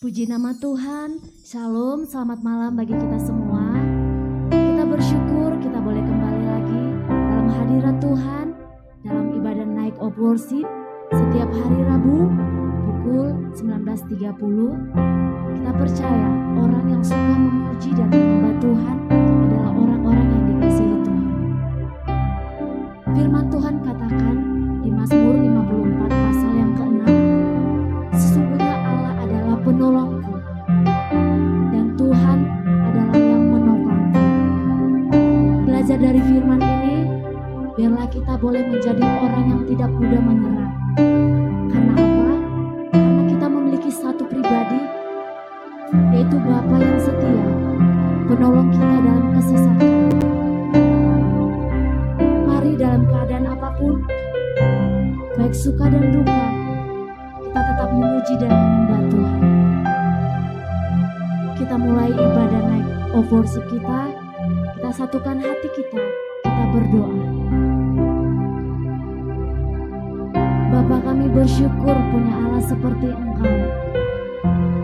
Puji nama Tuhan, Shalom, selamat malam bagi kita semua. Kita bersyukur kita boleh kembali lagi dalam hadirat Tuhan, dalam ibadah Night of Worship setiap hari Rabu pukul 19.30. Kita percaya orang yang suka memuji dan menyembah Tuhan adalah orang-orang yang dikasihi Tuhan. Firman Tuhan katakan di Mazmur 54 pasal yang ke-6, sesungguhnya Allah adalah penolongku dan Tuhan adalah yang menopangku. Belajar dari firman ini, biarlah kita boleh menjadi orang yang tidak mudah menyerah. Karena apa? Karena kita memiliki satu pribadi, yaitu Bapa yang setia, penolong kita dalam kesesakan. Mari dalam keadaan apapun, baik suka dan duka, kita tetap memuji dan menyembah Tuhan. Kita mulai ibadah Night of Worship kita satukan hati kita berdoa. Bapa, kami bersyukur punya Allah seperti Engkau.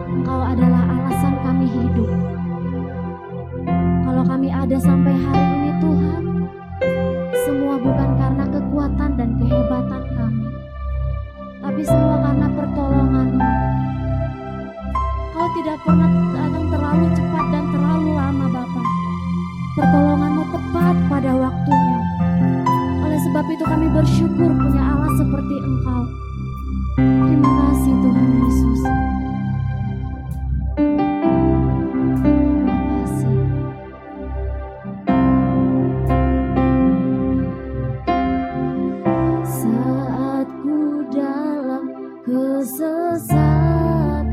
Engkau adalah alasan kami hidup. Kalau kami ada sampai hari ini Tuhan, semua bukan karena kekuatan dan kehebatan kami, tapi semua karena pertolongan-Mu. Kau tidak pernah datang terlalu cepat dan terlalu lama Bapa. Pertolongan-Mu tepat pada waktunya. Oleh sebab itu kami bersyukur punya Allah seperti Engkau. Terima kasih Tuhan Yesus. Terima kasih. Saat ku dalam kesesakan,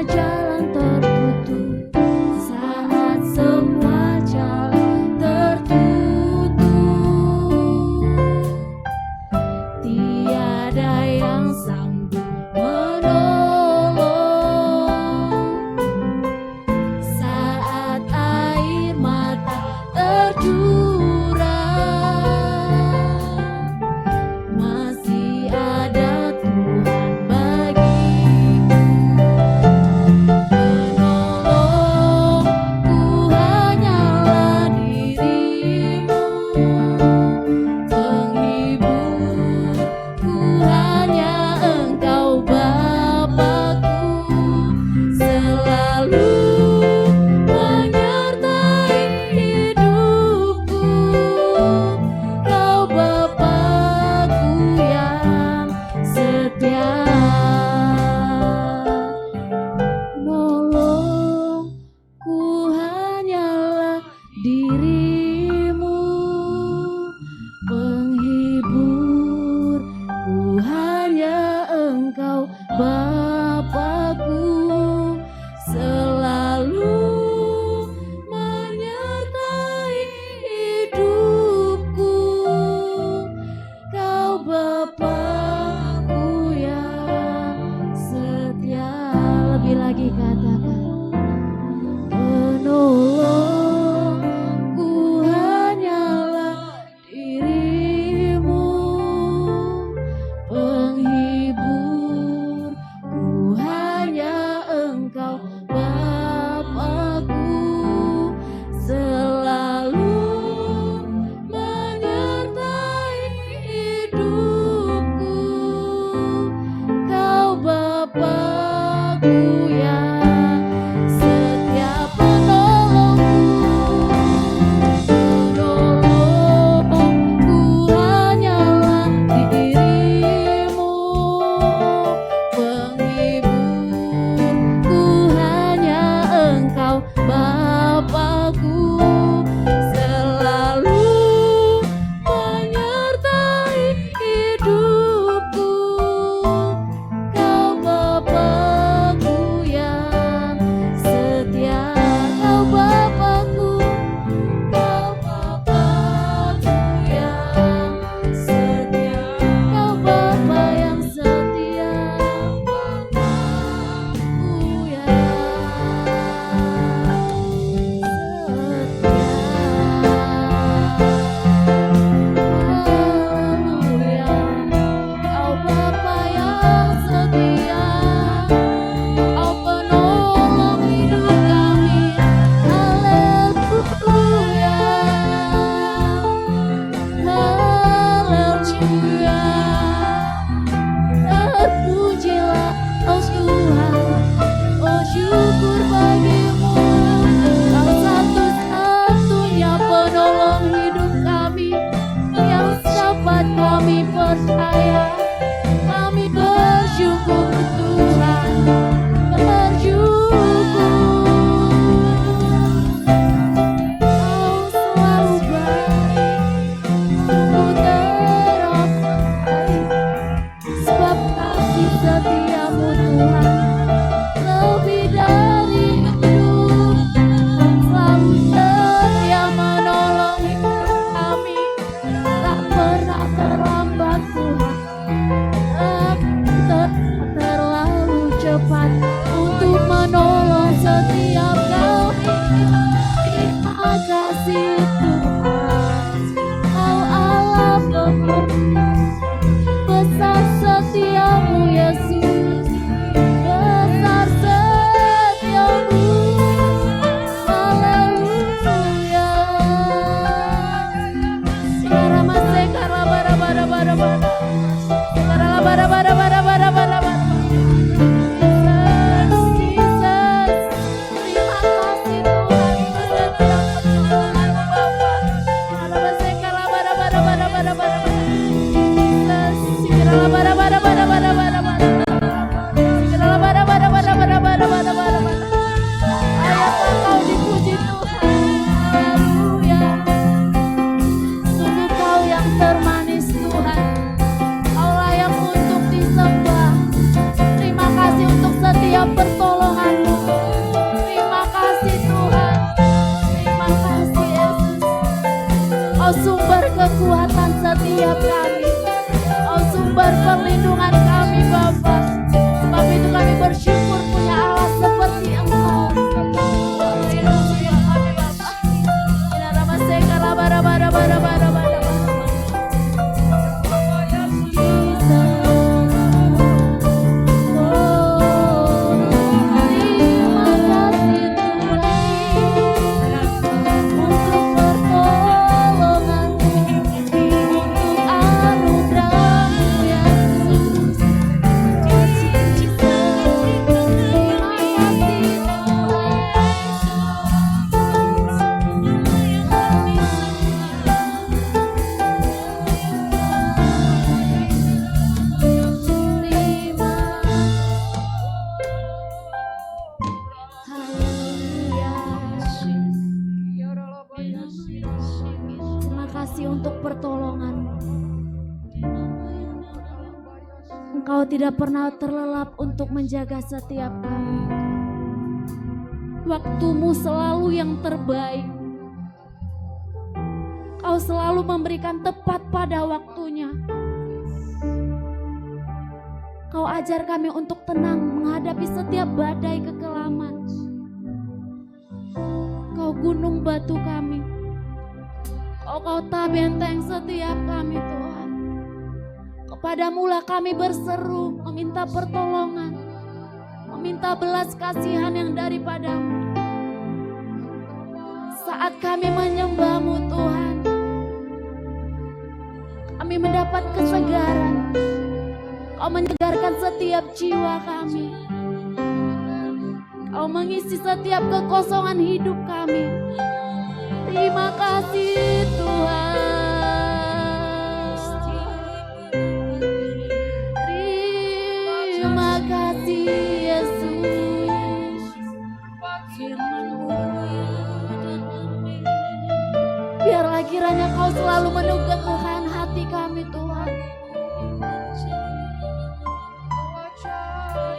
jalan tertutup, saat semua jalan tertutup, tiada yang sanggup menolong. Saat air mata tercurah, masih ada Tuhan bagiku, penolong. Engkau tidak pernah terlelap untuk menjaga setiap kami. Waktu-Mu selalu yang terbaik. Kau selalu memberikan tepat pada waktunya. Kau ajar kami untuk tenang menghadapi setiap badai kekelaman. Kau gunung batu kami. Kau tak benteng setiap kami Tuhan. Kepadamu-lah kami berseru, meminta pertolongan, meminta belas kasihan yang daripada-Mu. Saat kami menyembah-Mu Tuhan, kami mendapat kesegaran. Kau menyegarkan setiap jiwa kami. Kau mengisi setiap kekosongan hidup kami. Terima kasih Tuhan. Terima kasih Yesus. Biarlah kiranya Kau selalu meneguhkan hati kami Tuhan.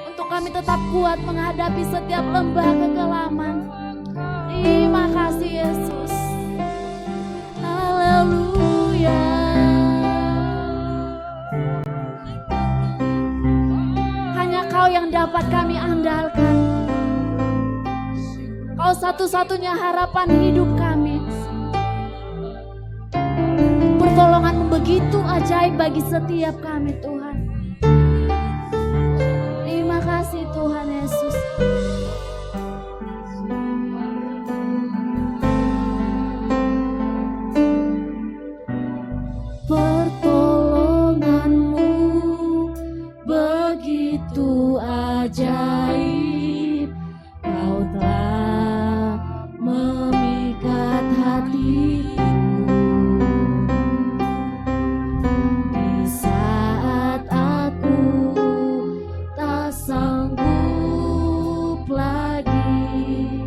Untuk kami tetap kuat menghadapi setiap lembah kekelaman. Terima kasih Yesus. Haleluya. Hanya Kau yang dapat kami andalkan. Kau satu-satunya harapan hidup kami. Pertolongan-Mu begitu ajaib bagi setiap kami Tuhan. Terima kasih Tuhan Yesus. Pertolongan-Mu begitu ajaib. Kau telah memikat hatiku. Di saat aku tak sanggup lagi,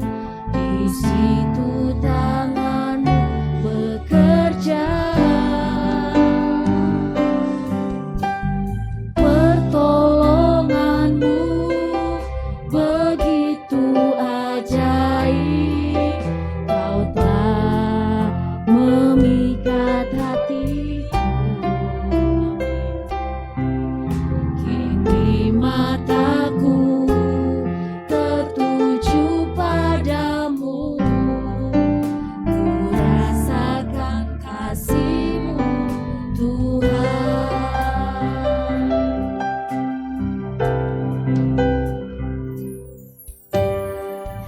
di situ tangan-Mu bekerja. Pertolongan-Mu begitu ajaib. Kau telah memikat hatiku. Kini mataku tertuju padamu. Ku rasakan kasih-Mu Tuhan.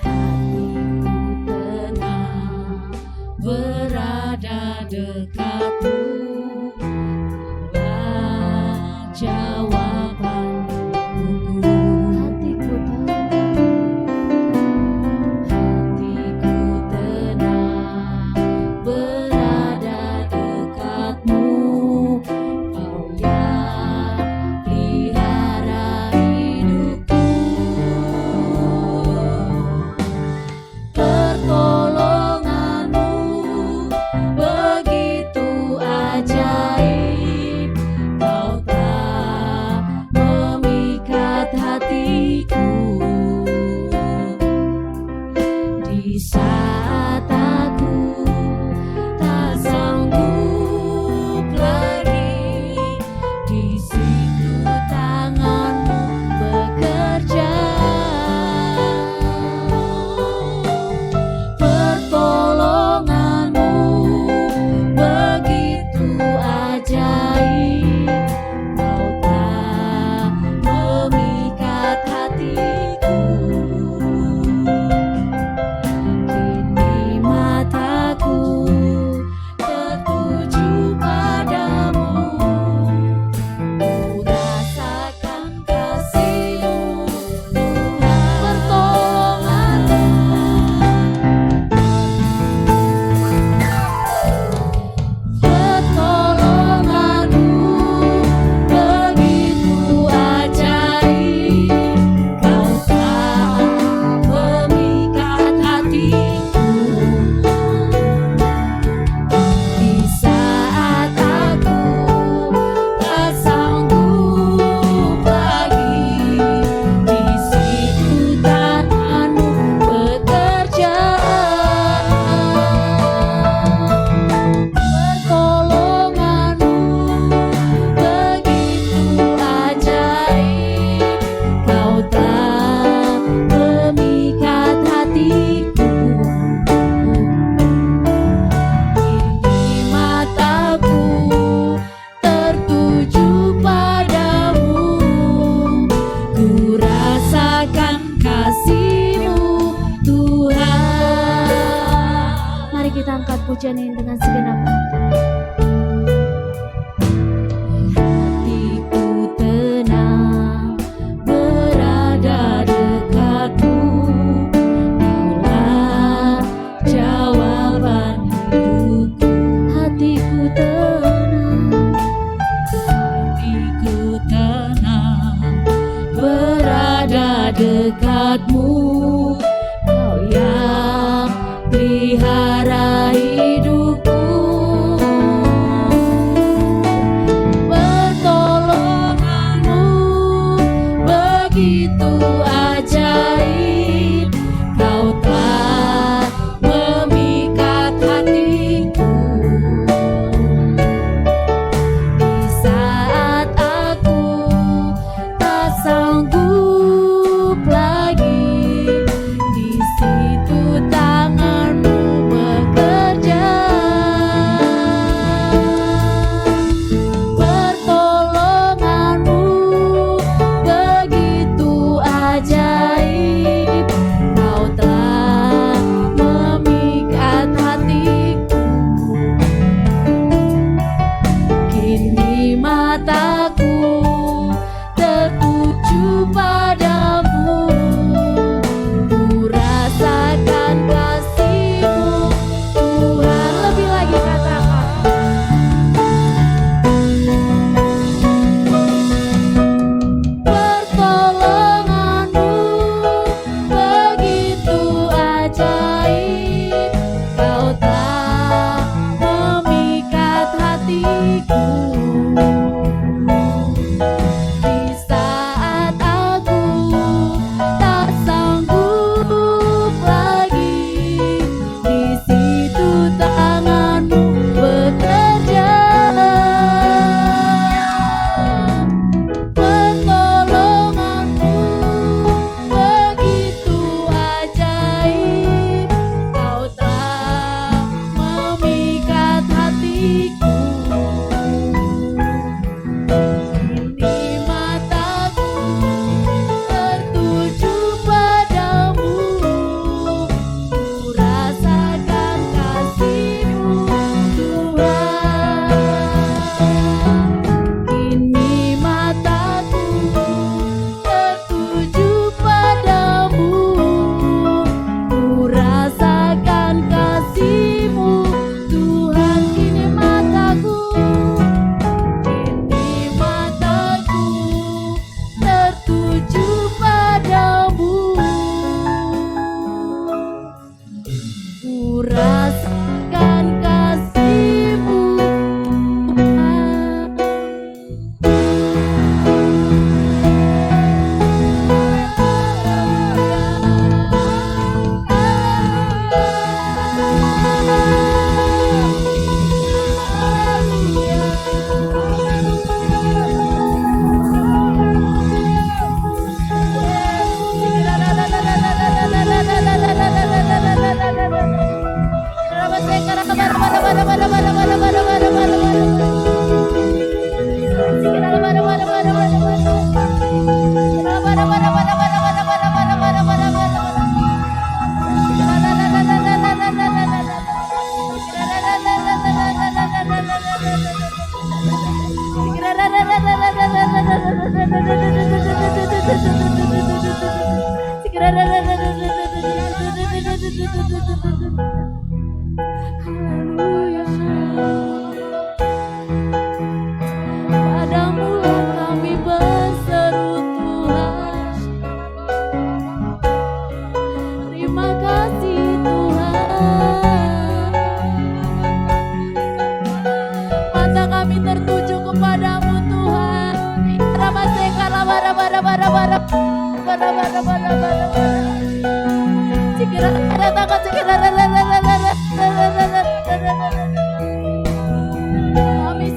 Hatiku tenang berada dekat-Mu. Kaulah jawaban hidupku. Hatiku tenang berada dekat-Mu. Kau yang pelihara hidupku. Pertolongan-Mu begitu Tuhan. Mari kita angkat pujian ini dengan segenap hati. Hatiku tenang berada dekatmu, Kaulah jawaban hidupku. Hatiku tenang berada dekatmu, Kau yang pelihara hidupku. Pertolonganmu begitu ajaib, Kau telah memikat hatiku. Di saat aku tak sanggup lagi, di situ tanganmu bekerja. Pertolonganmu begitu ajaib, Kau telah memikat hatiku. Kini mataku tertuju padamu, ku rasakan kasih-Mu Tuhan. Lebih lagi katakan, pertolonganmu begitu ajaib, Kau telah memikat hatiku. Di saat aku tak sanggup lagi, di situ tanganmu bekerja. Pertolonganmu begitu ajaib, Kau telah memikat hatiku. Kini mataku tertuju padamu, ku rasakan kasih-Mu Tuhan. Kini mataku tertuju padamu, ku rasakan kasih-Mu Tuhan. Kini mataku tertuju padamu, ku rasakan kasih-Mu Tuhan. Haleluya. Padamu-lah kami berseru Tuhan. Terima kasih Tuhan. Mata kami tertuju kepadamu Tuhan. Kami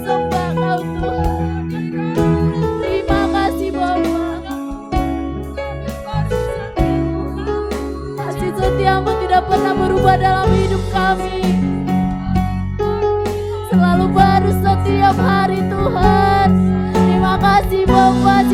sembah Kau Tuhan. Terima kasih Bapa. Kasih setia-Mu tidak pernah berubah dalam hidup kami. Selalu baru setiap hari Tuhan. Terima kasih Bapa.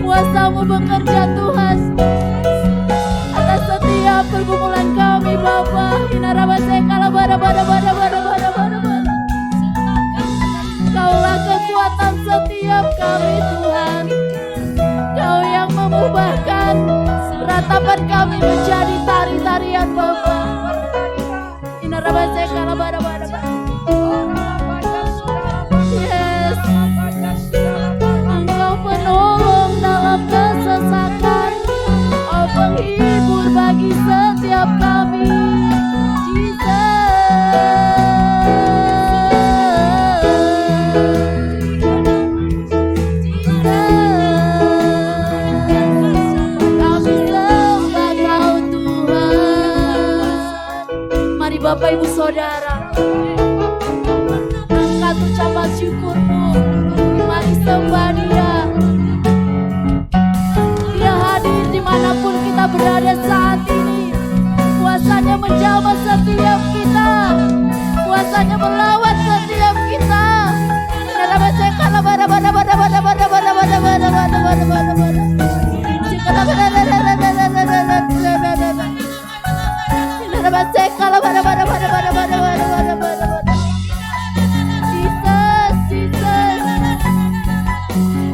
Kuasa-Mu bekerja Tuhan atas setiap pergumulan kami Bapa. Kaulah kekuatan setiap kami Tuhan. Kau yang mengubahkan ratapan kami menjadi tari-tarian Bapa. Yes, Engkau penolong dalam kesesakan, Engkau penghibur bagi setiap kami. Bapak Ibu Saudara, angkat ucapan syukur-Mu, mari sembah Dia. Dia hadir dimanapun kita berada saat ini. Kuasanya menjamah setiap kita, kuasanya melawan setiap kita.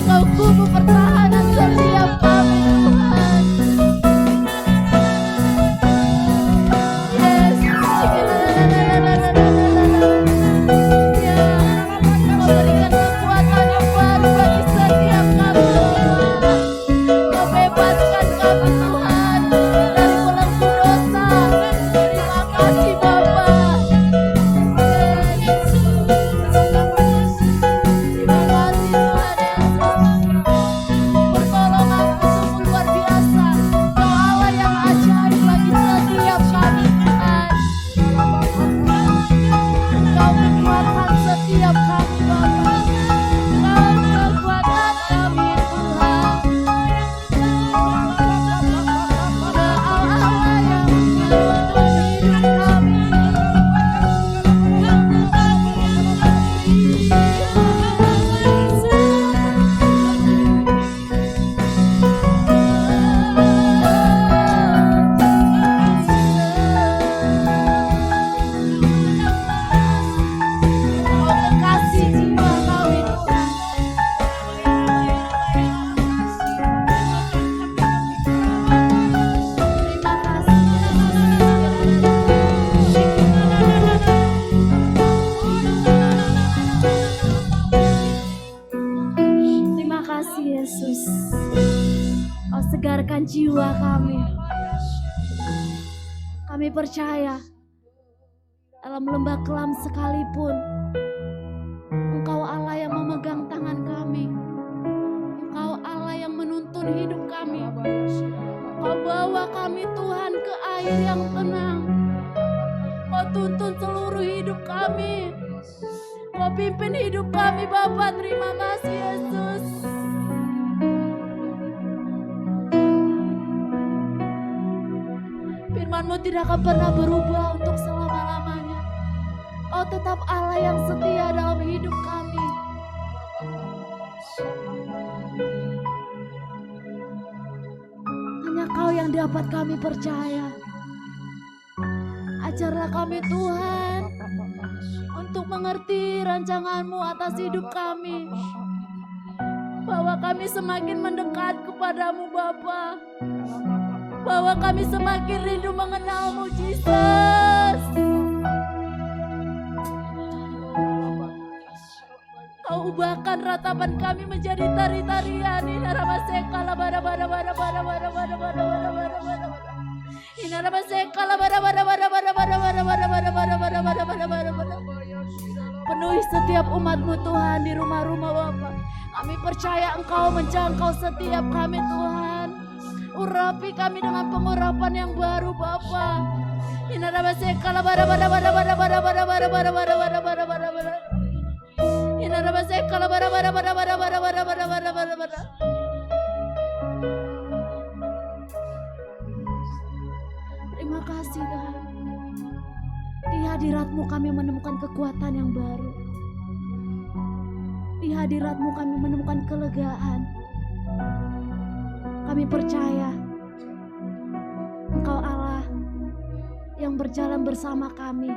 Kau kubu pertahanan setiap kami Tuhan. Yes, Kau berikan kekuatan yang baru bagi setiap kami Tuhan. Kau bebaskan kami Tuhan dari belenggu dosa. Terima kasih Bapa. Terima kasih Tuhan Yesus. Pertolongan-Mu sungguh luar biasa. Kau Allah yang ajaib bagi setiap kami Tuhan. Kau menguatkan setiap kami Bapa. Kau kekuatan kami Tuhan. Kau Allah yang menuntun hidup kami. Kau kekasih jiwa kami Tuhan. Terima kasih Terima kasih Yesus. Kau segarkan jiwa kami. Kami percaya dalam lembah kelam sekalipun Engkau Allah yang memegang tangan kami. Engkau Allah yang menuntun hidup kami. Kau bawa kami Tuhan ke air yang tenang. Kau tuntun seluruh hidup kami. Kau pimpin hidup kami Bapa. Terima kasih Yesus. Firman-Mu tidak akan pernah berubah untuk selama-lamanya. Kau tetap Allah yang setia dalam hidup kami. Hanya Kau yang dapat kami percaya. Ajarlah kami Tuhan untuk mengerti rancangan-Mu atas hidup kami. Bahwa kami semakin mendekat kepadamu Bapa. Bahwa kami semakin rindu mengenal-Mu Yesus. Kau ubahkan ratapan kami menjadi tari-tarian. Penuhi setiap umat-Mu Tuhan di rumah-rumah Bapa. Kami percaya Engkau menjangkau setiap kami Tuhan. Urapi kami dengan pengurapan yang baru Bapa. Terima kasih Tuhan. Dia hadirat-Mu kami menemukan kekuatan yang baru. Di hadirat-Mu kami menemukan kelegaan. Kami percaya Engkau Allah yang berjalan bersama kami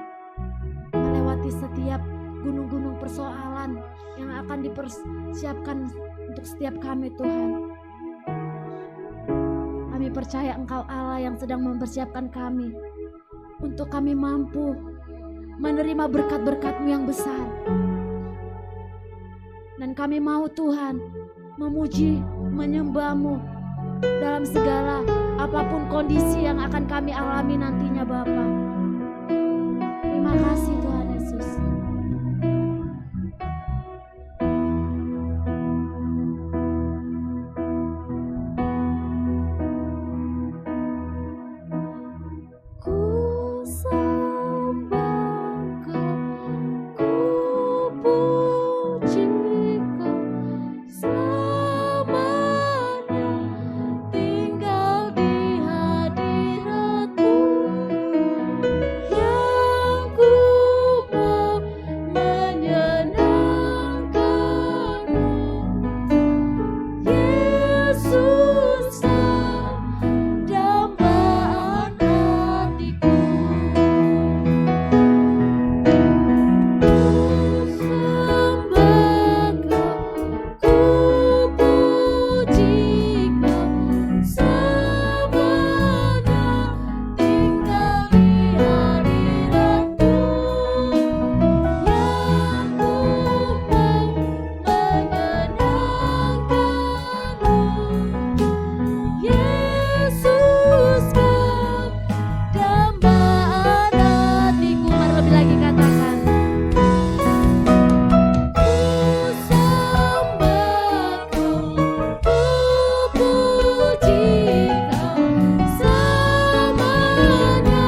melewati setiap gunung-gunung persoalan yang akan dipersiapkan untuk setiap kami, Tuhan. Kami percaya Engkau Allah yang sedang mempersiapkan kami untuk kami mampu menerima berkat-berkat-Mu yang besar. Dan kami mau, Tuhan, memuji, menyembah-Mu dalam segala apapun kondisi yang akan kami alami nantinya, Bapa. Terima kasih Tuhan Yesus. Ku sembah Kau, ku puji Kau, selamanya tinggal di hadirat-Mu, yang ku mau menyenangkan-Mu. Yesus, Kau dambaan hatiku. Sembah Kau, ku puji Kau, selamanya tinggal di hadirat-Mu, yang ku mau menyenangkan-Mu. Yesus, Kau dambaan hatiku. Mari lebih lagi katakan. Ku sembah Kau, ku puji Kau, selamanya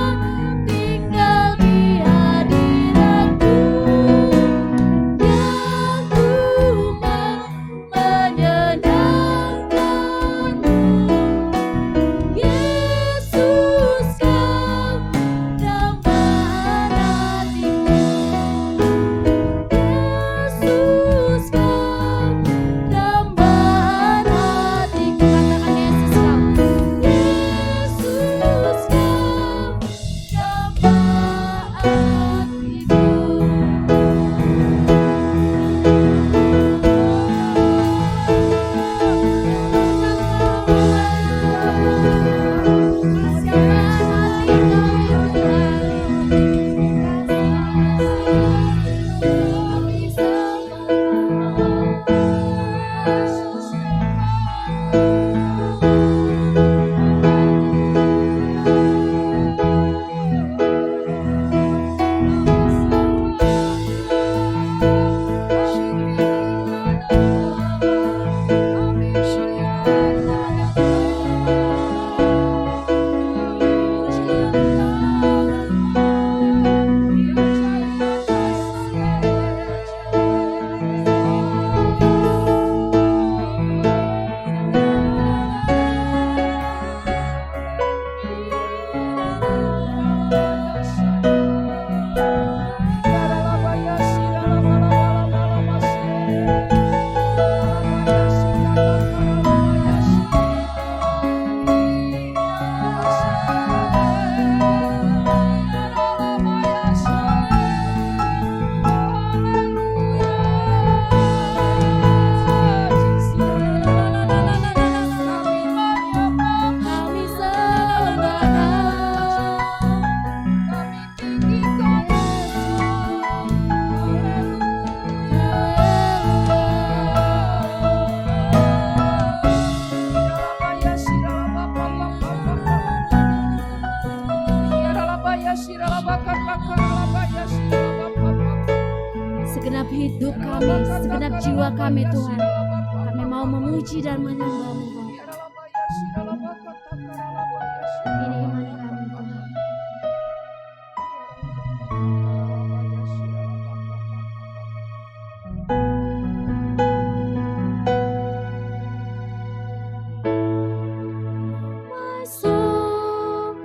tinggal di hadirat-Mu, yang ku mau menyenangkan-Mu. Yesus, Kau dambaan hatiku. Yesus, Kau dambaan hatiku. Katakan Yesus, Kau. Yesus, Kau dambaan kami sembah Kau, kami tinggikan segenap hidup kami, segenap jiwa kami, Tuhan. Kami mau memuji dan menyembah-Mu, Bapa. Ini iman kami, Tuhan. My soul,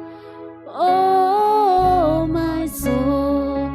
oh my soul,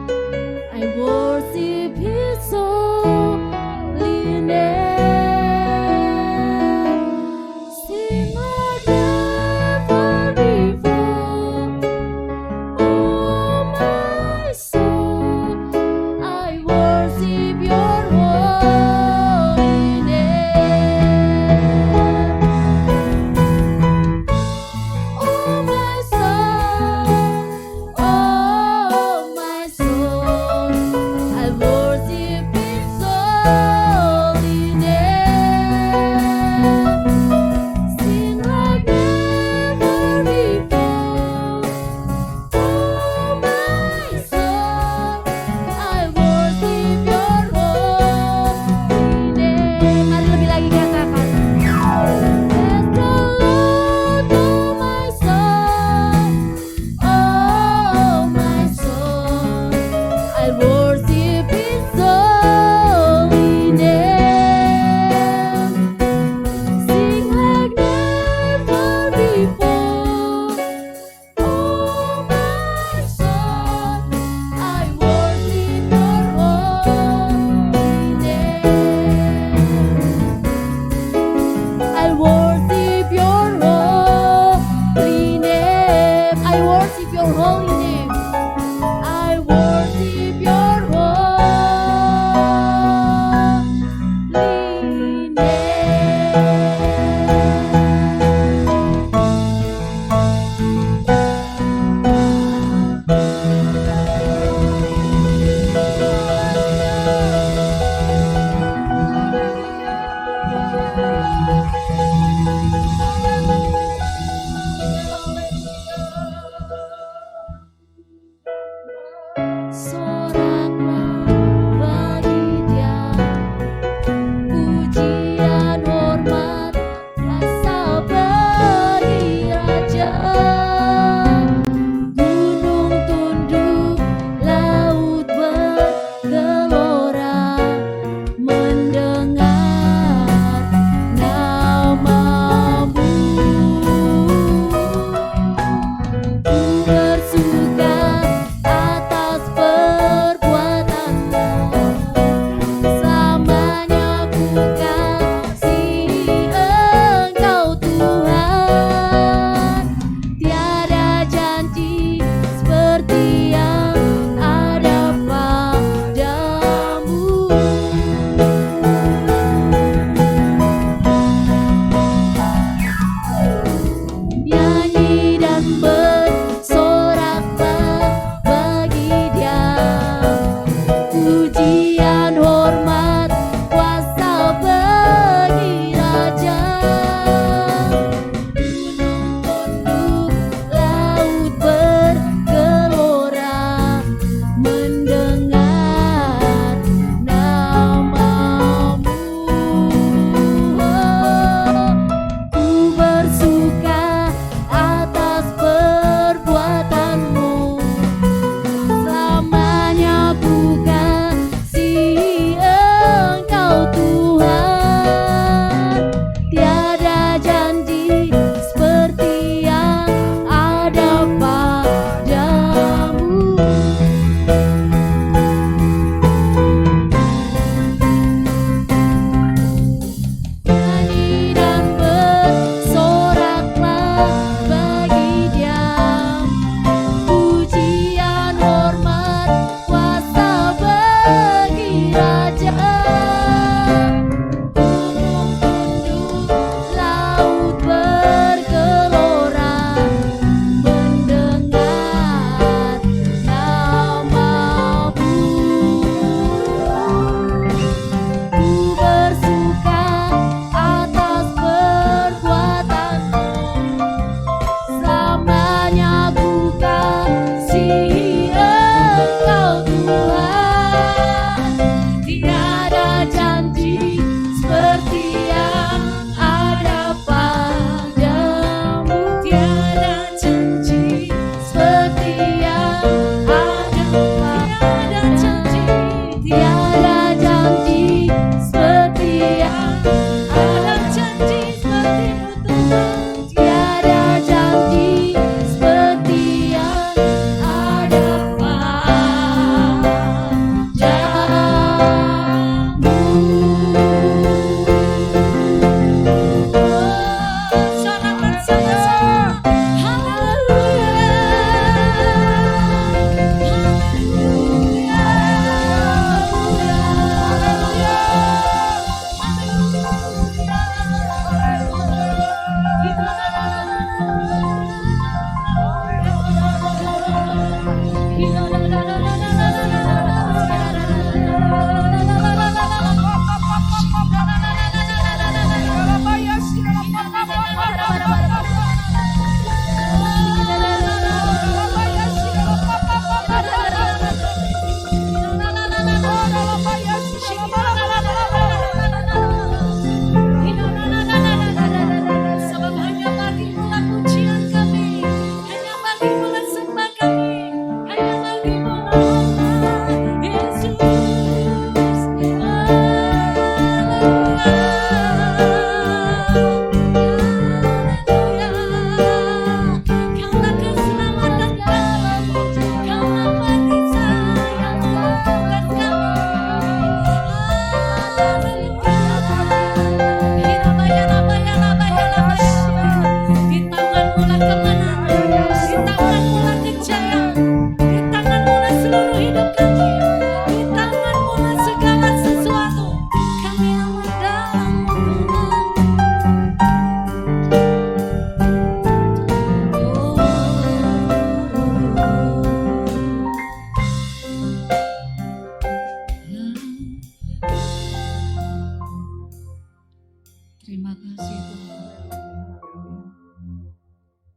Terima kasih Tuhan.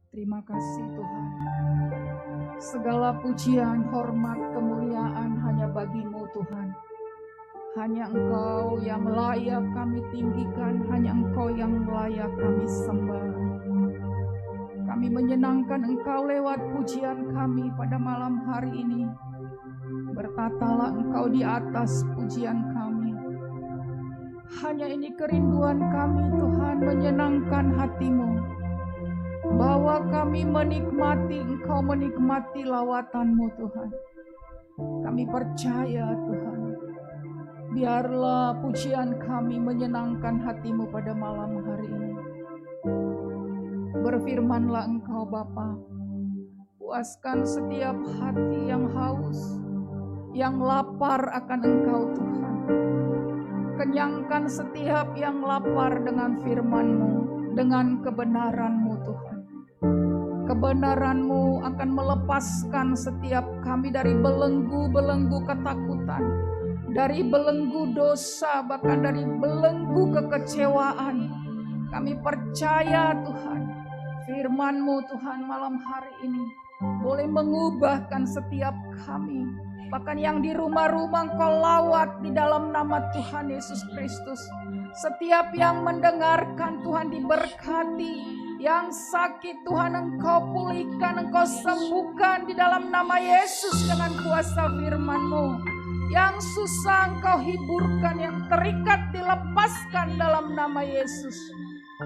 Terima kasih Tuhan. Segala pujian, hormat, kemuliaan hanya bagi-Mu Tuhan. Hanya Engkau yang layak kami tinggikan, hanya Engkau yang layak kami sembah. Kami menyenangkan Engkau lewat pujian kami pada malam hari ini. Bertatalah Engkau di atas pujian kami. Hanya ini kerinduan kami Tuhan, menyenangkan hati-Mu. Bahwa kami menikmati Engkau, menikmati lawatan-Mu Tuhan. Kami percaya Tuhan, biarlah pujian kami menyenangkan hati-Mu pada malam hari ini. Berfirmanlah Engkau Bapa, puaskan setiap hati yang haus, yang lapar akan Engkau Tuhan. Kenyangkan setiap yang lapar dengan firman-Mu, dengan kebenaran-Mu Tuhan. Kebenaran-Mu akan melepaskan setiap kami dari belenggu-belenggu ketakutan, dari belenggu dosa, bahkan dari belenggu kekecewaan. Kami percaya Tuhan, firman-Mu Tuhan malam hari ini boleh mengubahkan setiap kami. Bahkan yang di rumah-rumah Engkau lawat di dalam nama Tuhan Yesus Kristus. Setiap yang mendengarkan Tuhan diberkati. Yang sakit Tuhan Engkau pulihkan, Engkau sembuhkan di dalam nama Yesus dengan kuasa firman-Mu. Yang susah Engkau hiburkan, yang terikat dilepaskan dalam nama Yesus.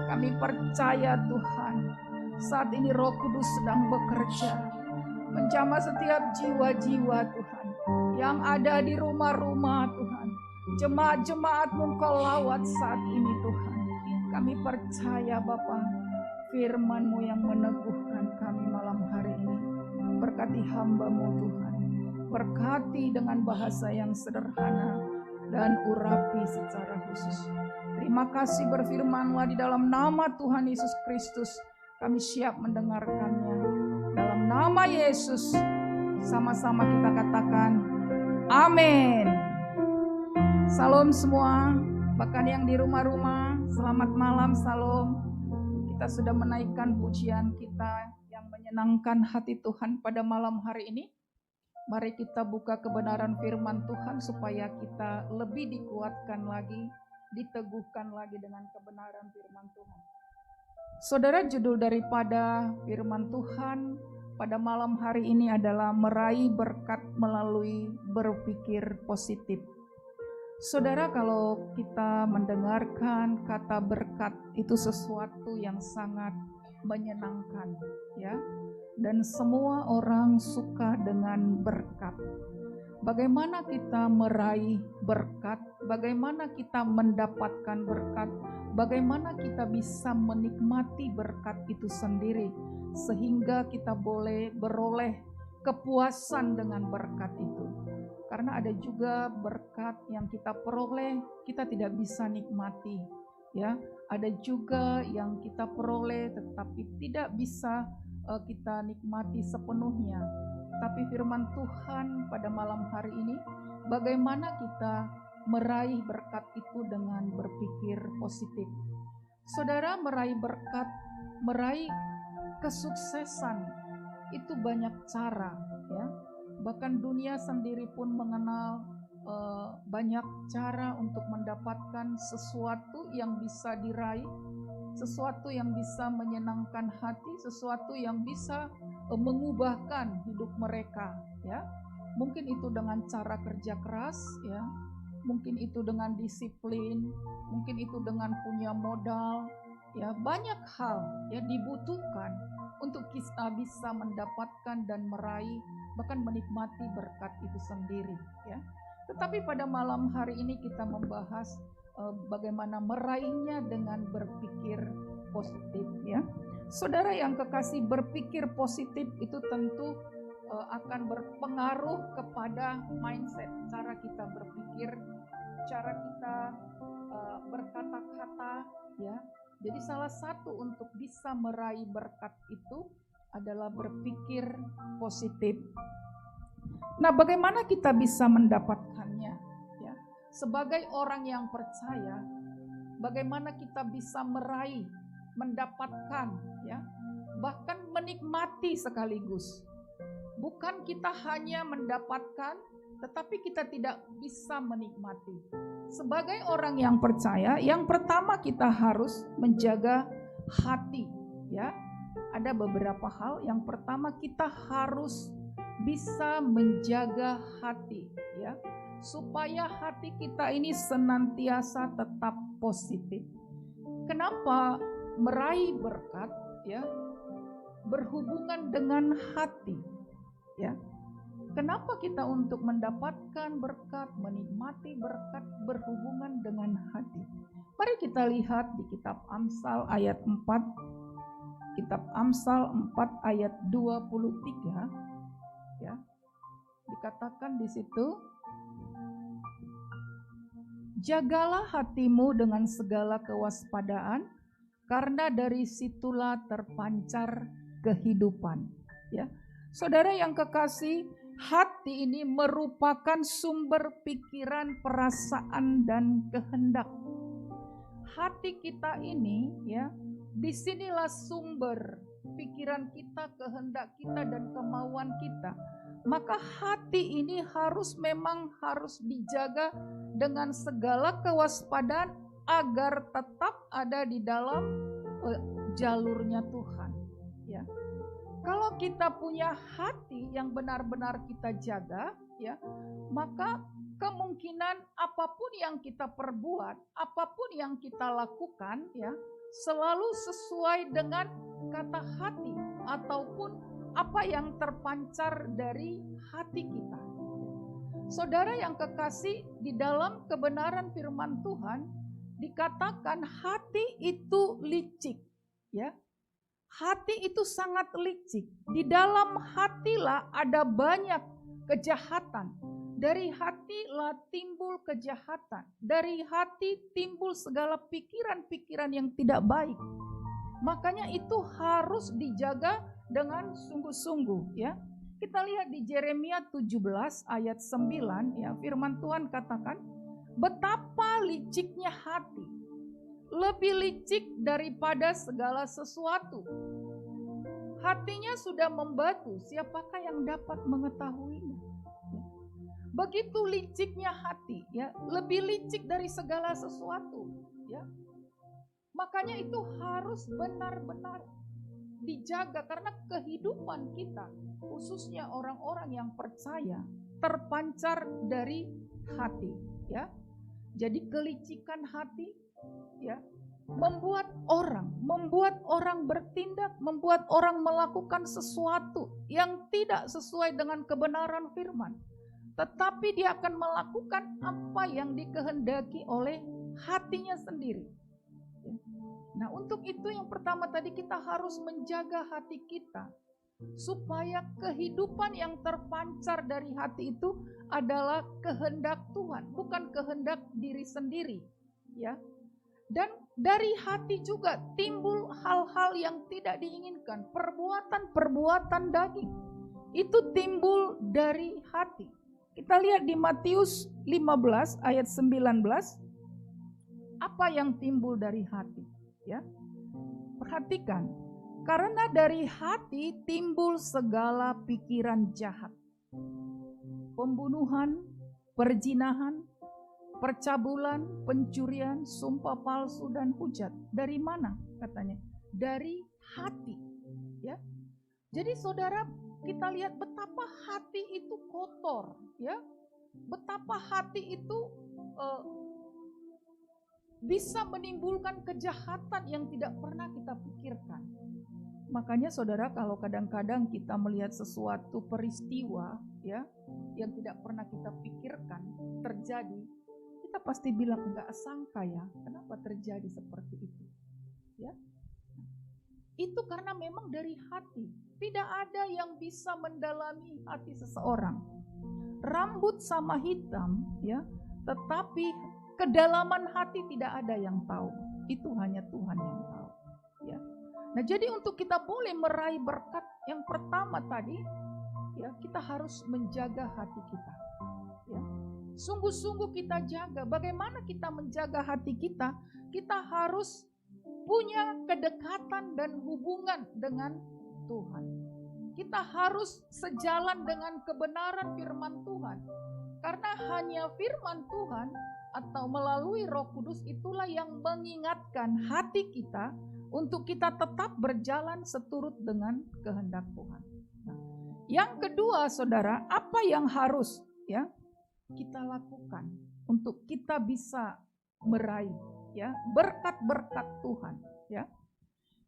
Kami percaya Tuhan, saat ini Roh Kudus sedang bekerja, menjamah setiap jiwa-jiwa Tuhan yang ada di rumah-rumah Tuhan. Jemaat-jemaat-Mu Engkau lawat saat ini Tuhan. Kami percaya Bapa, firman-Mu yang meneguhkan kami malam hari ini. Berkati hamba-Mu Tuhan. Berkati dengan bahasa yang sederhana dan urapi secara khusus. Terima kasih, berfirman-Lah di dalam nama Tuhan Yesus Kristus. Kami siap mendengarkannya. Dalam nama Yesus, sama-sama kita katakan amin. Salam semua. Bahkan yang di rumah-rumah, selamat malam, salam. Kita sudah menaikkan pujian kita yang menyenangkan hati Tuhan pada malam hari ini. Mari kita buka kebenaran firman Tuhan supaya kita lebih dikuatkan lagi, diteguhkan lagi dengan kebenaran firman Tuhan. Saudara, judul daripada firman Tuhan pada malam hari ini adalah meraih berkat melalui berpikir positif. Saudara, kalau kita mendengarkan kata berkat itu sesuatu yang sangat menyenangkan, ya. Dan semua orang suka dengan berkat. Bagaimana kita meraih berkat? Bagaimana kita mendapatkan berkat? Bagaimana kita bisa menikmati berkat itu sendiri sehingga kita boleh beroleh kepuasan dengan berkat itu? Karena ada juga berkat yang kita peroleh, kita tidak bisa nikmati, ya. Ada juga yang kita peroleh tetapi tidak bisa kita nikmati sepenuhnya. Tapi firman Tuhan pada malam hari ini, bagaimana kita meraih berkat itu dengan berpikir positif. Saudara, meraih berkat, meraih kesuksesan itu banyak cara, ya. Bahkan dunia sendiri pun mengenal banyak cara untuk mendapatkan sesuatu yang bisa diraih, sesuatu yang bisa menyenangkan hati, sesuatu yang bisa mengubahkan hidup mereka, ya. Mungkin itu dengan cara kerja keras, ya. Mungkin itu dengan disiplin, mungkin itu dengan punya modal, ya. Banyak hal ya dibutuhkan untuk kita bisa mendapatkan dan meraih, bahkan menikmati berkat itu sendiri, ya. Tetapi pada malam hari ini kita membahas bagaimana meraihnya dengan berpikir positif, ya. Saudara yang kekasih, berpikir positif itu tentu akan berpengaruh kepada mindset, cara kita berpikir, cara kita berkata-kata, ya. Jadi salah satu untuk bisa meraih berkat itu adalah berpikir positif. Nah, bagaimana kita bisa mendapatkannya? Ya, sebagai orang yang percaya, bagaimana kita bisa meraih, mendapatkan, ya, bahkan menikmati sekaligus. Bukan kita hanya mendapatkan, tetapi kita tidak bisa menikmati. Sebagai orang yang percaya, yang pertama kita harus menjaga hati, ya. Ada beberapa hal. Yang pertama kita harus bisa menjaga hati, ya, supaya hati kita ini senantiasa tetap positif. Kenapa meraih berkat, ya, berhubungan dengan hati, ya? Kenapa kita untuk mendapatkan berkat, menikmati berkat berhubungan dengan hati? Mari kita lihat di kitab Amsal ayat 4. Kitab Amsal 4 ayat 23, ya. Dikatakan di situ, jagalah hatimu dengan segala kewaspadaan, karena dari situlah terpancar kehidupan, ya. Saudara yang kekasih, hati ini merupakan sumber pikiran, perasaan, dan kehendak. Hati kita ini, ya, disinilah sumber pikiran kita, kehendak kita, dan kemauan kita. Maka hati ini memang harus dijaga dengan segala kewaspadaan agar tetap ada di dalam jalurnya Tuhan, ya. Kalau kita punya hati yang benar-benar kita jaga, ya, maka kemungkinan apapun yang kita perbuat, apapun yang kita lakukan, ya, selalu sesuai dengan kata hati ataupun apa yang terpancar dari hati kita. Saudara yang kekasih, di dalam kebenaran firman Tuhan dikatakan hati itu licik, ya. Hati itu sangat licik. Di dalam hatilah ada banyak kejahatan. Dari hatilah timbul kejahatan. Dari hati timbul segala pikiran-pikiran yang tidak baik. Makanya itu harus dijaga dengan sungguh-sungguh, ya. Kita lihat di Yeremia 17 ayat 9, ya, firman Tuhan katakan, betapa liciknya hati. Lebih licik daripada segala sesuatu. Hatinya sudah membatu, siapakah yang dapat mengetahuinya? Begitu liciknya hati, ya, lebih licik dari segala sesuatu, ya. Makanya itu harus benar-benar dijaga, karena kehidupan kita, khususnya orang-orang yang percaya, terpancar dari hati, ya. Jadi kelicikan hati, ya, membuat orang bertindak, membuat orang melakukan sesuatu yang tidak sesuai dengan kebenaran firman. Tetapi dia akan melakukan apa yang dikehendaki oleh hatinya sendiri. Nah, untuk itu yang pertama tadi kita harus menjaga hati kita, supaya kehidupan yang terpancar dari hati itu adalah kehendak Tuhan, bukan kehendak diri sendiri, ya. Dan dari hati juga timbul hal-hal yang tidak diinginkan, perbuatan-perbuatan daging. Itu timbul dari hati. Kita lihat di Matius 15 ayat 19, apa yang timbul dari hati, ya. Perhatikan, karena dari hati timbul segala pikiran jahat, pembunuhan, perzinahan, percabulan, pencurian, sumpah palsu, dan hujat. Dari mana katanya? Dari hati, ya. Jadi saudara, kita lihat betapa hati itu kotor, ya. Betapa hati itu bisa menimbulkan kejahatan yang tidak pernah kita pikirkan. Makanya saudara, kalau kadang-kadang kita melihat sesuatu peristiwa, ya, yang tidak pernah kita pikirkan terjadi, kita pasti bilang enggak sangka, ya, kenapa terjadi seperti itu, ya. Itu karena memang dari hati. Tidak ada yang bisa mendalami hati seseorang. Rambut sama hitam, ya, tetapi kedalaman hati tidak ada yang tahu. Itu hanya Tuhan yang tahu, ya. Nah, jadi untuk kita boleh meraih berkat yang pertama tadi, ya, kita harus menjaga hati kita, ya. Sungguh-sungguh kita jaga. Bagaimana kita menjaga hati kita? Kita harus punya kedekatan dan hubungan dengan Tuhan. Kita harus sejalan dengan kebenaran firman Tuhan. Karena hanya firman Tuhan atau melalui Roh Kudus itulah yang mengingatkan hati kita untuk kita tetap berjalan seturut dengan kehendak Tuhan. Nah, yang kedua, saudara, apa yang harus kita lakukan untuk kita bisa meraih berkat-berkat Tuhan, ya.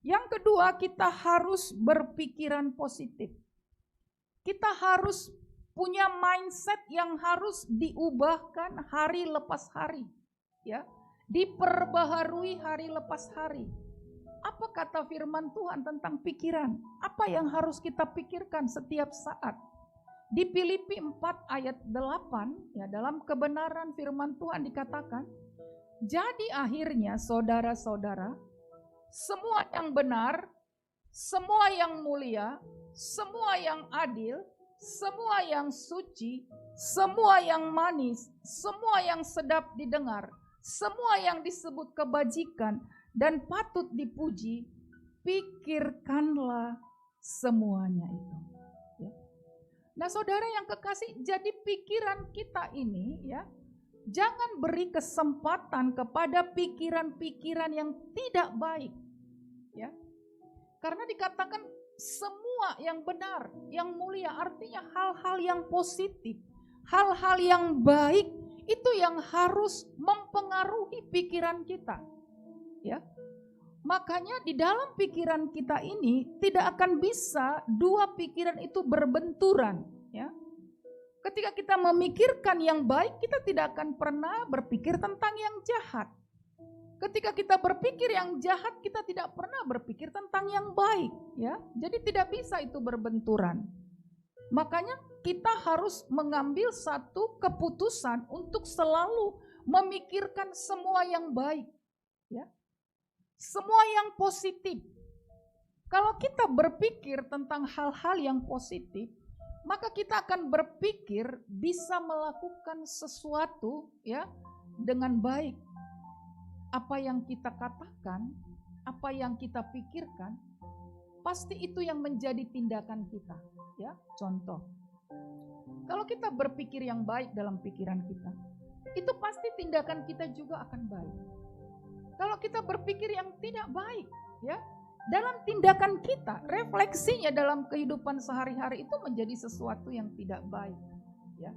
Yang kedua, kita harus berpikiran positif. Kita harus punya mindset yang harus diubahkan hari lepas hari, ya. Diperbaharui hari lepas hari. Apa kata firman Tuhan tentang pikiran? Apa yang harus kita pikirkan setiap saat? Di Filipi 4 ayat 8, ya, dalam kebenaran firman Tuhan dikatakan, jadi akhirnya saudara-saudara, semua yang benar, semua yang mulia, semua yang adil, semua yang suci, semua yang manis, semua yang sedap didengar, semua yang disebut kebajikan dan patut dipuji, pikirkanlah semuanya itu. Ya. Nah, saudara yang kekasih, jadi pikiran kita ini, ya, jangan beri kesempatan kepada pikiran-pikiran yang tidak baik. Ya. Karena dikatakan semua yang benar, yang mulia, artinya hal-hal yang positif, hal-hal yang baik, itu yang harus mempengaruhi pikiran kita. Ya. Makanya di dalam pikiran kita ini tidak akan bisa dua pikiran itu berbenturan. Ya. Ketika kita memikirkan yang baik, kita tidak akan pernah berpikir tentang yang jahat. Ketika kita berpikir yang jahat, kita tidak pernah berpikir tentang yang baik, ya. Jadi tidak bisa itu berbenturan. Makanya kita harus mengambil satu keputusan untuk selalu memikirkan semua yang baik, ya. Semua yang positif. Kalau kita berpikir tentang hal-hal yang positif, maka kita akan berpikir bisa melakukan sesuatu, ya, dengan baik. Apa yang kita katakan, apa yang kita pikirkan, pasti itu yang menjadi tindakan kita. Ya, contoh, kalau kita berpikir yang baik dalam pikiran kita, itu pasti tindakan kita juga akan baik. Kalau kita berpikir yang tidak baik, ya, dalam tindakan kita, refleksinya dalam kehidupan sehari-hari itu menjadi sesuatu yang tidak baik. Ya.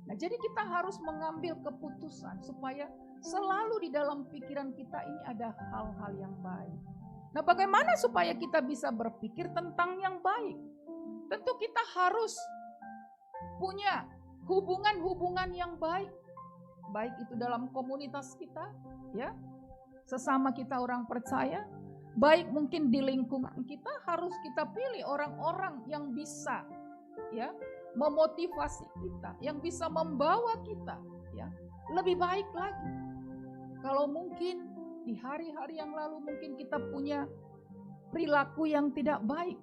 Nah, jadi kita harus mengambil keputusan supaya selalu di dalam pikiran kita ini ada hal-hal yang baik. Nah, bagaimana supaya kita bisa berpikir tentang yang baik? Tentu kita harus punya hubungan-hubungan yang baik. Baik itu dalam komunitas kita, ya, sesama kita orang percaya. Baik mungkin di lingkungan kita, harus kita pilih orang-orang yang bisa, ya, memotivasi kita, yang bisa membawa kita, ya, lebih baik lagi. Kalau mungkin di hari-hari yang lalu mungkin kita punya perilaku yang tidak baik,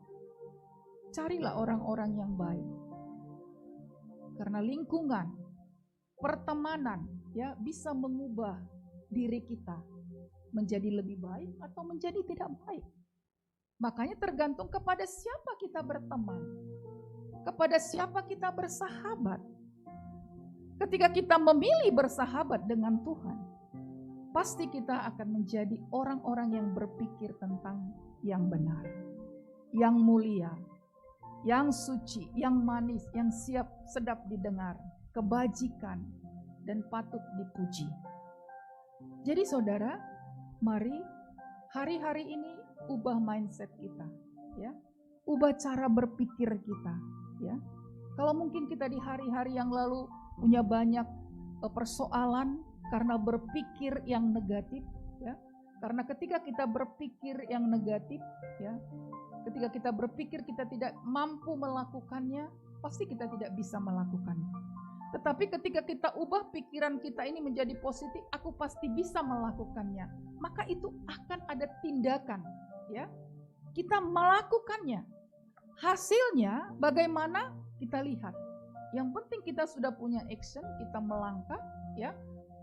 carilah orang-orang yang baik. Karena lingkungan, pertemanan, ya, bisa mengubah diri kita menjadi lebih baik atau menjadi tidak baik. Makanya tergantung kepada siapa kita berteman, kepada siapa kita bersahabat. Ketika kita memilih bersahabat dengan Tuhan, pasti kita akan menjadi orang-orang yang berpikir tentang yang benar, yang mulia, yang suci, yang manis, yang sedap didengar, kebajikan, dan patut dipuji. Jadi saudara, mari hari-hari ini ubah mindset kita, ya, ubah cara berpikir kita, ya. Kalau mungkin kita di hari-hari yang lalu punya banyak persoalan karena berpikir yang negatif, ya. Karena ketika kita berpikir yang negatif, ya, ketika kita berpikir kita tidak mampu melakukannya, pasti kita tidak bisa melakukannya. Tetapi ketika kita ubah pikiran kita ini menjadi positif, aku pasti bisa melakukannya. Maka itu akan ada tindakan, ya. Kita melakukannya. Hasilnya bagaimana? Kita lihat. Yang penting kita sudah punya action, kita melangkah, ya.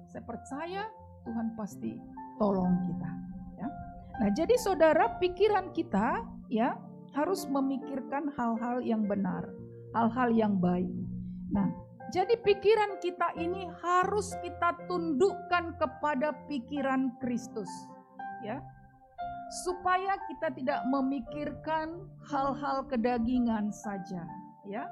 Saya percaya Tuhan pasti tolong kita, ya. Nah, jadi saudara, pikiran kita, ya, harus memikirkan hal-hal yang benar, hal-hal yang baik. Nah, jadi pikiran kita ini harus kita tundukkan kepada pikiran Kristus, ya. Supaya kita tidak memikirkan hal-hal kedagingan saja, ya.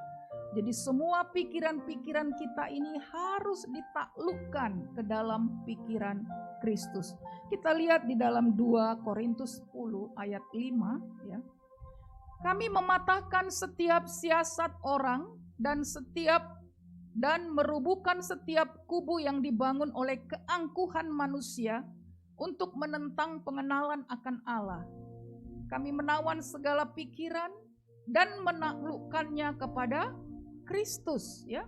Jadi semua pikiran-pikiran kita ini harus ditaklukkan ke dalam pikiran Kristus. Kita lihat di dalam 2 Korintus 10 ayat 5, ya. Kami mematahkan setiap siasat orang dan merubuhkan setiap kubu yang dibangun oleh keangkuhan manusia untuk menentang pengenalan akan Allah. Kami menawan segala pikiran dan menaklukkannya kepada Kristus, ya.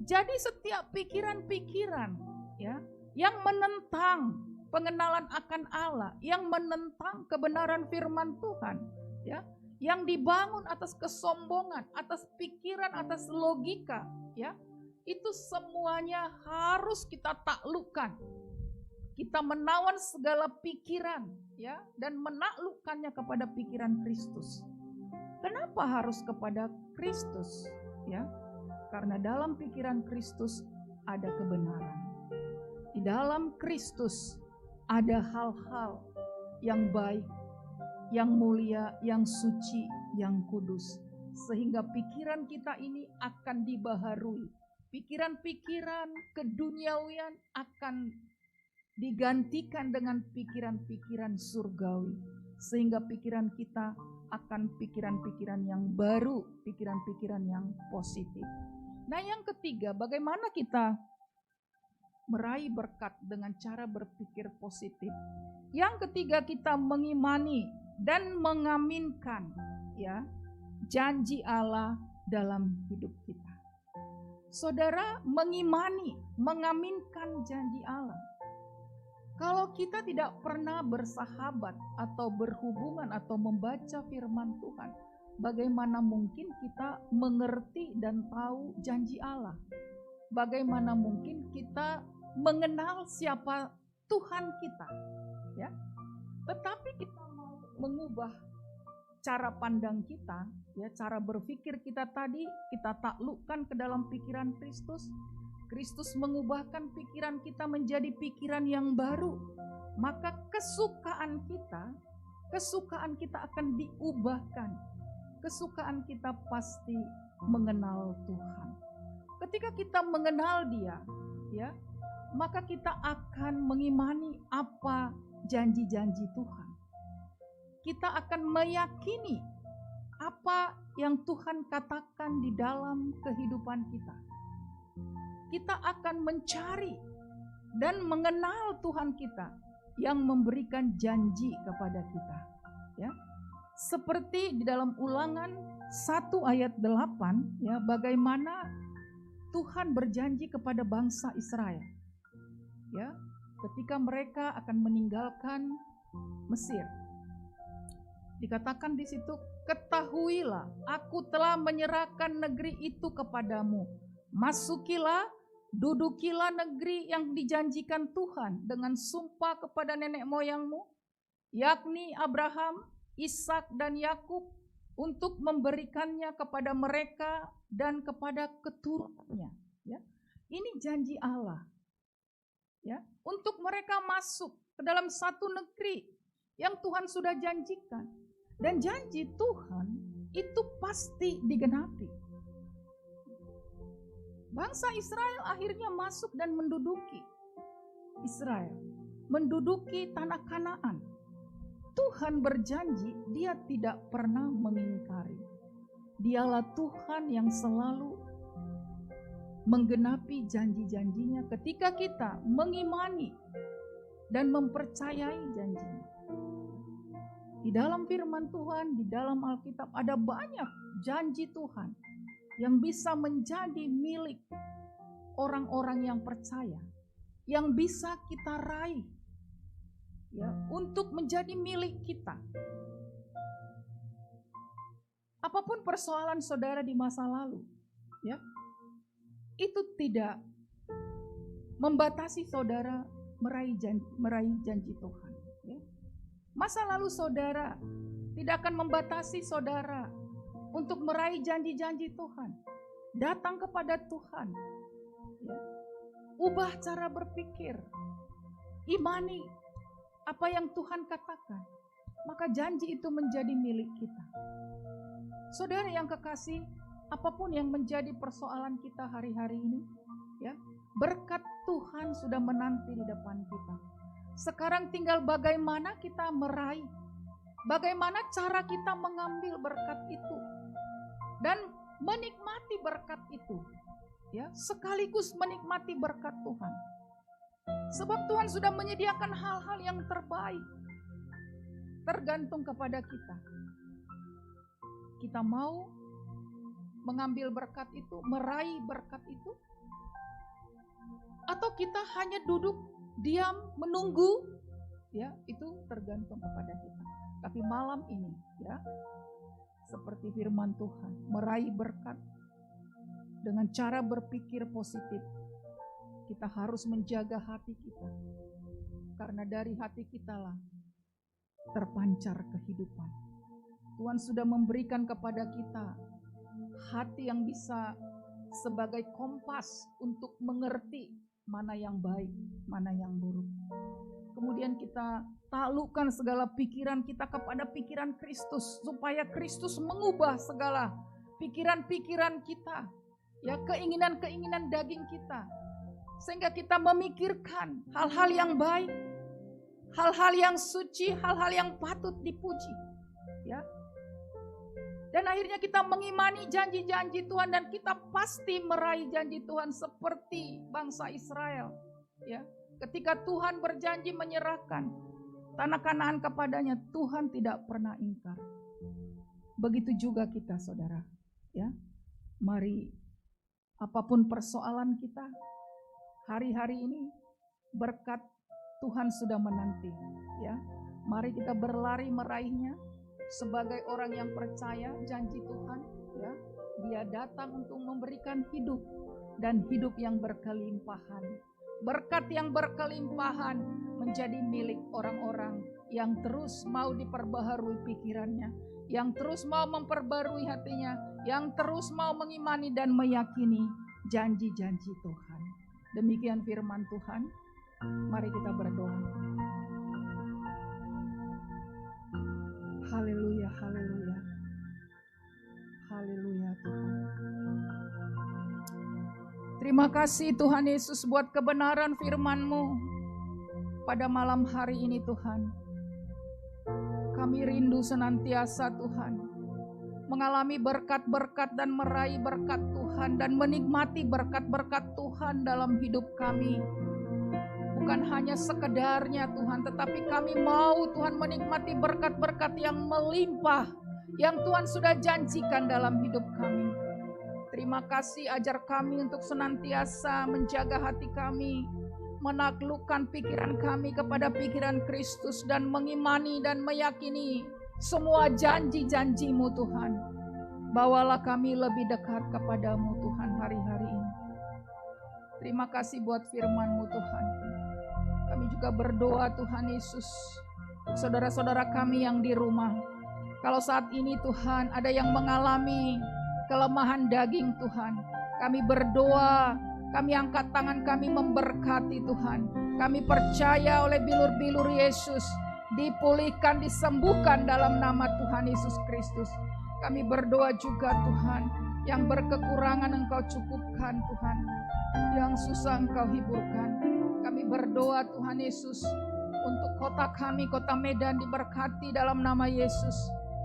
Jadi setiap pikiran-pikiran, ya, yang menentang pengenalan akan Allah, yang menentang kebenaran firman Tuhan, ya, yang dibangun atas kesombongan, atas pikiran, atas logika, ya, itu semuanya harus kita taklukkan. Kita menawan segala pikiran, ya, dan menaklukkannya kepada pikiran Kristus. Kenapa harus kepada Kristus? Ya, karena dalam pikiran Kristus ada kebenaran. Di dalam Kristus ada hal-hal yang baik, yang mulia, yang suci, yang kudus. Sehingga pikiran kita ini akan dibaharui. Pikiran-pikiran keduniawian akan digantikan dengan pikiran-pikiran surgawi. Sehingga pikiran kita akan pikiran-pikiran yang baru, pikiran-pikiran yang positif. Nah, yang ketiga, bagaimana kita meraih berkat dengan cara berpikir positif? Yang ketiga, kita mengimani dan mengaminkan, ya, janji Allah dalam hidup kita. Saudara, mengimani, mengaminkan janji Allah. Kalau kita tidak pernah bersahabat atau berhubungan atau membaca firman Tuhan, bagaimana mungkin kita mengerti dan tahu janji Allah? Bagaimana mungkin kita mengenal siapa Tuhan kita? Ya. Tetapi kita mau mengubah cara pandang kita, ya, cara berpikir kita tadi, kita taklukkan ke dalam pikiran Kristus. Kristus mengubahkan pikiran kita menjadi pikiran yang baru. Maka kesukaan kita akan diubahkan. Kesukaan kita pasti mengenal Tuhan. Ketika kita mengenal Dia, ya, maka kita akan mengimani apa janji-janji Tuhan. Kita akan meyakini apa yang Tuhan katakan di dalam kehidupan kita. Kita akan mencari dan mengenal Tuhan kita yang memberikan janji kepada kita, ya. Seperti di dalam Ulangan 1 ayat 8, ya, bagaimana Tuhan berjanji kepada bangsa Israel, ya, ketika mereka akan meninggalkan Mesir. Dikatakan di situ, ketahuilah, aku telah menyerahkan negeri itu kepadamu. Masukilah, dudukilah negeri yang dijanjikan Tuhan dengan sumpah kepada nenek moyangmu, yakni Abraham, Ishak dan Yakub, untuk memberikannya kepada mereka dan kepada keturunannya. Ya. Ini janji Allah, ya, untuk mereka masuk ke dalam satu negeri yang Tuhan sudah janjikan. Dan janji Tuhan itu pasti digenapi. Bangsa Israel akhirnya masuk dan menduduki Israel, menduduki tanah Kanaan. Tuhan berjanji, Dia tidak pernah mengingkari. Dialah Tuhan yang selalu menggenapi janji-janjinya ketika kita mengimani dan mempercayai janjinya. Di dalam firman Tuhan, di dalam Alkitab ada banyak janji Tuhan yang bisa menjadi milik orang-orang yang percaya, yang bisa kita raih, ya, untuk menjadi milik kita. Apapun persoalan saudara di masa lalu, ya, itu tidak membatasi saudara meraih janji Tuhan. Ya. Masa lalu saudara tidak akan membatasi saudara untuk meraih janji-janji Tuhan. Datang kepada Tuhan. Ya. Ubah cara berpikir. Imani apa yang Tuhan katakan. Maka janji itu menjadi milik kita. Saudara yang kekasih, apapun yang menjadi persoalan kita hari-hari ini, ya, berkat Tuhan sudah menanti di depan kita. Sekarang tinggal bagaimana kita meraih, bagaimana cara kita mengambil berkat itu dan menikmati berkat itu, ya, sekaligus menikmati berkat Tuhan. Sebab Tuhan sudah menyediakan hal-hal yang terbaik. Tergantung kepada kita. Kita mau mengambil berkat itu, meraih berkat itu, atau kita hanya duduk diam menunggu, ya, itu tergantung kepada kita. Tapi malam ini, ya, seperti firman Tuhan, meraih berkat dengan cara berpikir positif. Kita harus menjaga hati kita, karena dari hati kitalah terpancar kehidupan. Tuhan sudah memberikan kepada kita hati yang bisa sebagai kompas untuk mengerti mana yang baik, mana yang buruk. Kemudian kita taklukkan segala pikiran kita kepada pikiran Kristus, supaya Kristus mengubah segala pikiran-pikiran kita, ya, keinginan-keinginan daging kita, sehingga kita memikirkan hal-hal yang baik, hal-hal yang suci, hal-hal yang patut dipuji, ya. Dan akhirnya kita mengimani janji-janji Tuhan dan kita pasti meraih janji Tuhan seperti bangsa Israel, ya. Ketika Tuhan berjanji menyerahkan tanah Kanaan kepadanya, Tuhan tidak pernah ingkar. Begitu juga kita, saudara, ya. Mari, apapun persoalan kita hari-hari ini, berkat Tuhan sudah menanti, ya. Mari kita berlari meraihnya sebagai orang yang percaya janji Tuhan, ya. Dia datang untuk memberikan hidup dan hidup yang berkelimpahan. Berkat yang berkelimpahan menjadi milik orang-orang yang terus mau diperbaharui pikirannya, yang terus mau memperbarui hatinya, yang terus mau mengimani dan meyakini janji-janji Tuhan. Demikian firman Tuhan. Mari kita berdoa. Haleluya, haleluya. Haleluya Tuhan. Terima kasih Tuhan Yesus buat kebenaran firman-Mu pada malam hari ini Tuhan. Kami rindu senantiasa Tuhan mengalami berkat-berkat dan meraih berkat Tuhan dan menikmati berkat-berkat Tuhan dalam hidup kami. Bukan hanya sekedarnya Tuhan, tetapi kami mau Tuhan menikmati berkat-berkat yang melimpah, yang Tuhan sudah janjikan dalam hidup kami. Terima kasih, ajar kami untuk senantiasa menjaga hati kami, menaklukkan pikiran kami kepada pikiran Kristus dan mengimani dan meyakini semua janji-janji-Mu Tuhan. Bawalah kami lebih dekat kepadamu Tuhan hari-hari ini. Terima kasih buat firman-Mu Tuhan. Kami juga berdoa Tuhan Yesus, saudara-saudara kami yang di rumah. Kalau saat ini Tuhan ada yang mengalami kelemahan daging Tuhan, kami berdoa, kami angkat tangan kami memberkati Tuhan. Kami percaya oleh bilur-bilur Yesus dipulihkan, disembuhkan dalam nama Tuhan Yesus Kristus. Kami berdoa juga Tuhan, yang berkekurangan Engkau cukupkan Tuhan, yang susah Engkau hiburkan. Kami berdoa Tuhan Yesus untuk kota kami, kota Medan diberkati dalam nama Yesus.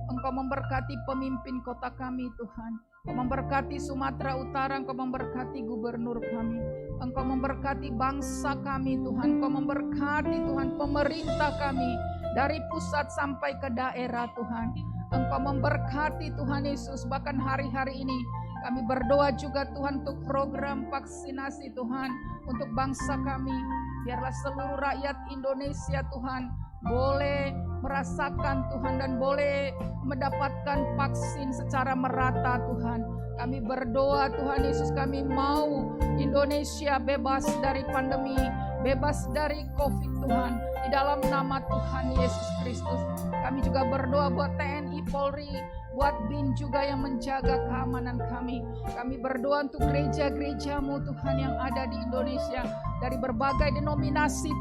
Engkau memberkati pemimpin kota kami Tuhan. Engkau memberkati Sumatera Utara, Engkau memberkati gubernur kami. Engkau memberkati bangsa kami Tuhan. Engkau memberkati Tuhan pemerintah kami dari pusat sampai ke daerah Tuhan. Engkau memberkati Tuhan Yesus. Bahkan hari-hari ini kami berdoa juga Tuhan untuk program vaksinasi Tuhan untuk bangsa kami. Biarlah seluruh rakyat Indonesia Tuhan boleh merasakan Tuhan dan boleh mendapatkan vaksin secara merata Tuhan. Kami berdoa Tuhan Yesus, kami mau Indonesia bebas dari pandemi, bebas dari COVID Tuhan. Di dalam nama Tuhan Yesus Kristus. Kami juga berdoa buat TNI Polri, buat BIN juga yang menjaga keamanan kami. Kami berdoa untuk gereja-gerejamu Tuhan yang ada di Indonesia, dari berbagai denominasi,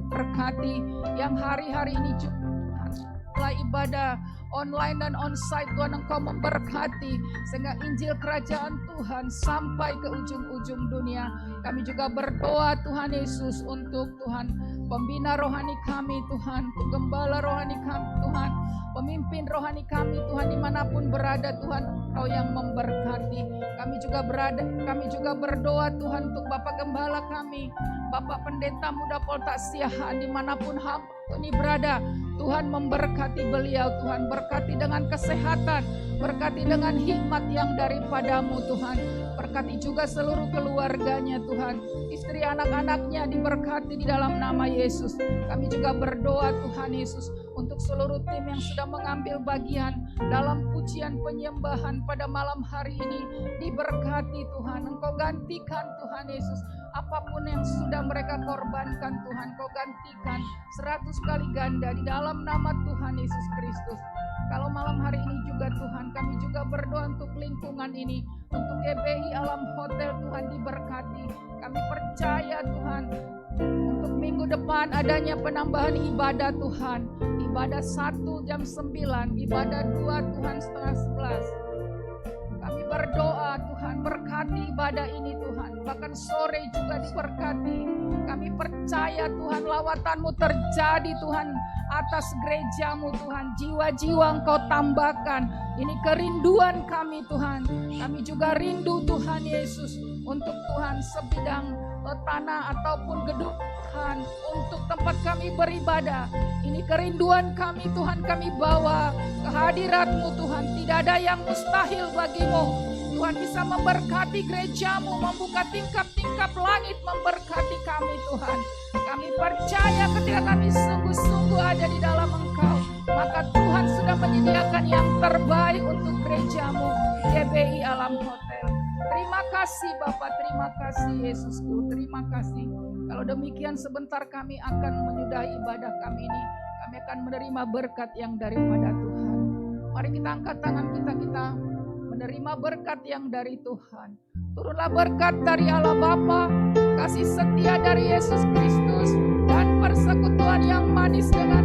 berkati yang hari-hari ini juga ibadah online dan onsite. Tuhan, Engkau memberkati sehingga Injil Kerajaan Tuhan sampai ke ujung-ujung dunia. Kami juga berdoa Tuhan Yesus untuk Tuhan pembina rohani kami Tuhan, untuk gembala rohani kami Tuhan, pemimpin rohani kami Tuhan, dimanapun berada Tuhan, Engkau yang memberkati. Kami juga berdoa Tuhan untuk Bapak Gembala kami, Bapak Pendeta Muda Polta Siahaan, dimanapun hamba ini berada. Tuhan memberkati beliau, Tuhan berkati dengan kesehatan, berkati dengan hikmat yang daripadamu Tuhan. Berkati juga seluruh keluarganya Tuhan, istri anak-anaknya diberkati di dalam nama Yesus. Kami juga berdoa Tuhan Yesus untuk seluruh tim yang sudah mengambil bagian dalam pujian penyembahan pada malam hari ini. Diberkati Tuhan, Engkau gantikan Tuhan Yesus apapun yang sudah mereka korbankan Tuhan, Kau gantikan 100 kali ganda di dalam nama Tuhan Yesus Kristus. Kalau malam hari ini juga Tuhan, kami juga berdoa untuk lingkungan ini, untuk GBI Alam Hotel Tuhan diberkati. Kami percaya Tuhan, untuk minggu depan adanya penambahan ibadah Tuhan. Ibadah 1 jam 9, ibadah 2 Tuhan setengah 11. Kami berdoa Tuhan, berkati ibadah ini Tuhan, bahkan sore juga diberkati. Kami percaya Tuhan, lawatan-Mu terjadi Tuhan atas gereja-Mu Tuhan, jiwa-jiwa Engkau tambahkan. Ini kerinduan kami Tuhan. Kami juga rindu Tuhan Yesus untuk Tuhan sebidang tanah ataupun gedung Tuhan, untuk tempat kami beribadah. Ini kerinduan kami Tuhan, kami bawa kehadirat-Mu Tuhan. Tidak ada yang mustahil bagi-Mu. Tuhan bisa memberkati gereja-Mu, membuka tingkap-tingkap langit, memberkati kami Tuhan. Kami percaya ketika kami sungguh-sungguh ada di dalam Engkau, maka Tuhan sudah menyediakan yang terbaik untuk gereja-Mu, GBI Alam Hotel. Terima kasih Bapak, terima kasih Yesusku, terima kasih. Kalau demikian sebentar kami akan menyudahi ibadah kami ini. Kami akan menerima berkat yang daripada Tuhan. Mari kita angkat tangan kita menerima berkat yang dari Tuhan. Turunlah berkat dari Allah Bapa, kasih setia dari Yesus Kristus, dan persekutuan yang manis dengan